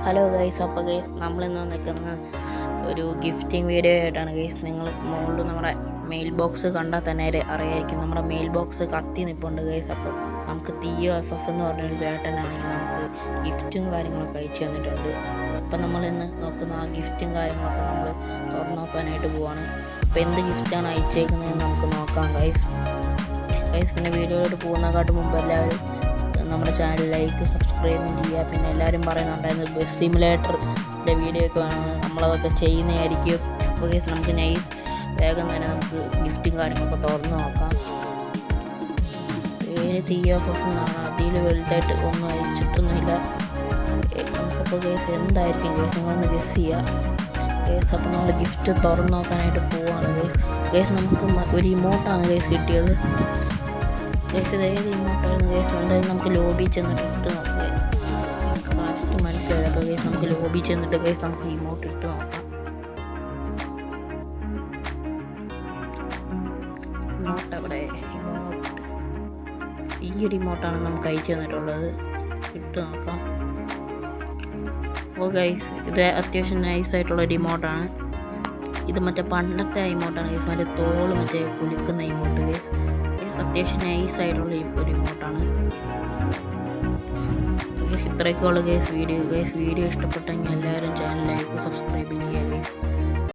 Hello guys, അപ്പോൾ guys നമ്മളിന്ന് നിൽക്കുന്ന ഒരു ഗിഫ്റ്റിംഗ് വീഡിയോ ആയിട്ടാണ് ഗൈസ്. നിങ്ങൾ മുകളിൽ നമ്മുടെ മെയിൽ ബോക്സ് കണ്ടാൽ തന്നെ അറിയായിരിക്കും, നമ്മുടെ മെയിൽ ബോക്സ് കത്തി നിൽപ്പുണ്ട് ഗൈസ്. അപ്പോൾ നമുക്ക് TOFF എന്ന് പറഞ്ഞൊരു ചേട്ടനാണെങ്കിൽ നമുക്ക് ഗിഫ്റ്റും കാര്യങ്ങളൊക്കെ അയച്ചു തന്നിട്ടുണ്ട്. അപ്പം നമ്മളിന്ന് നോക്കുന്ന ആ ഗിഫ്റ്റും കാര്യങ്ങളൊക്കെ നമ്മൾ തുറന്നു നോക്കാനായിട്ട് പോവാണ്. അപ്പോൾ എന്ത് ഗിഫ്റ്റാണ് അയച്ചേക്കുന്നതെന്ന് നമുക്ക് നോക്കാം ഗൈസ്. പിന്നെ വീഡിയോയിലോട്ട് പോകുന്നതിനെക്കാട്ട് മുമ്പ് എല്ലാവരും നമ്മുടെ ചാനൽ ലൈക്ക് സബ്സ്ക്രൈബും ചെയ്യുക. പിന്നെ എല്ലാവരും പറയുന്നുണ്ടായിരുന്നു ബസ് സിമുലേറ്ററിൻ്റെ വീഡിയോ ഒക്കെ വേണമെന്ന്, നമ്മളതൊക്കെ ചെയ്യുന്നതായിരിക്കും. അപ്പോൾ ഗൈസ് നമുക്ക് നൈസ് വേഗം തന്നെ നമുക്ക് ഗിഫ്റ്റും കാര്യങ്ങളൊക്കെ തുറന്ന് നോക്കാം. TOFF എന്നാണ്, അതിൽ വലുതായിട്ട് ഒന്നും അയച്ചിട്ടൊന്നുമില്ല. നമുക്കപ്പോൾ ഗൈസ് എന്തായിരിക്കും ഗൈസ് നിങ്ങളൊന്ന് ഗസ് ചെയ്യുക ഗൈസ്. അപ്പോൾ നമ്മൾ ഗിഫ്റ്റ് തുറന്ന് നോക്കാനായിട്ട് പോവുകയാണ് ഗൈസ്. നമുക്ക് ഒരു ഇമോട്ടാണ് ഗൈസ് കിട്ടിയത് ഗൈസ്. ഇതേത് ഇമോട്ടായിരുന്നു ഗൈസ്? എന്തായാലും നമുക്ക് ലോബി ചെന്നിട്ട് ഇട്ട് നോക്കാം. കറക്റ്റ് മനസ്സിലായില്ല. അപ്പോൾ ഗൈസ് നമുക്ക് ലോബി ചെന്നിട്ട് ഗൈസ് നമുക്ക് ഇമോട്ട് ഇട്ട് നോക്കാം. ഇമോട്ട് എവിടെ? ഈ ഒരു ഇമോട്ടാണ് നമുക്ക് അയച്ചു തന്നിട്ടുള്ളത്. ഇട്ട് നോക്കാം. അപ്പോൾ ഗൈസ് ഇത് അത്യാവശ്യം നൈസായിട്ടുള്ളൊരു ഇമോട്ടാണ്. ഇത് മറ്റേ പണ്ടത്തെ ഇമോട്ടാണ് ഗൈസ്, മറ്റേ തോള് മറ്റേ കുലുക്കുന്ന ഇമോട്ട് ഗൈസ്. അത്യാവശ്യം നൈസായിട്ടുള്ള ഒരു ഇമോട്ടാണ് ഗൈസ്. ഇത്രയൊക്കെ ഉള്ള ഗൈസ് വീഡിയോ ഇഷ്ടപ്പെട്ടെങ്കിൽ എല്ലാവരും ചാനൽ ലൈക്ക് സബ്സ്ക്രൈബ് ചെയ്യുക ഗൈസ്.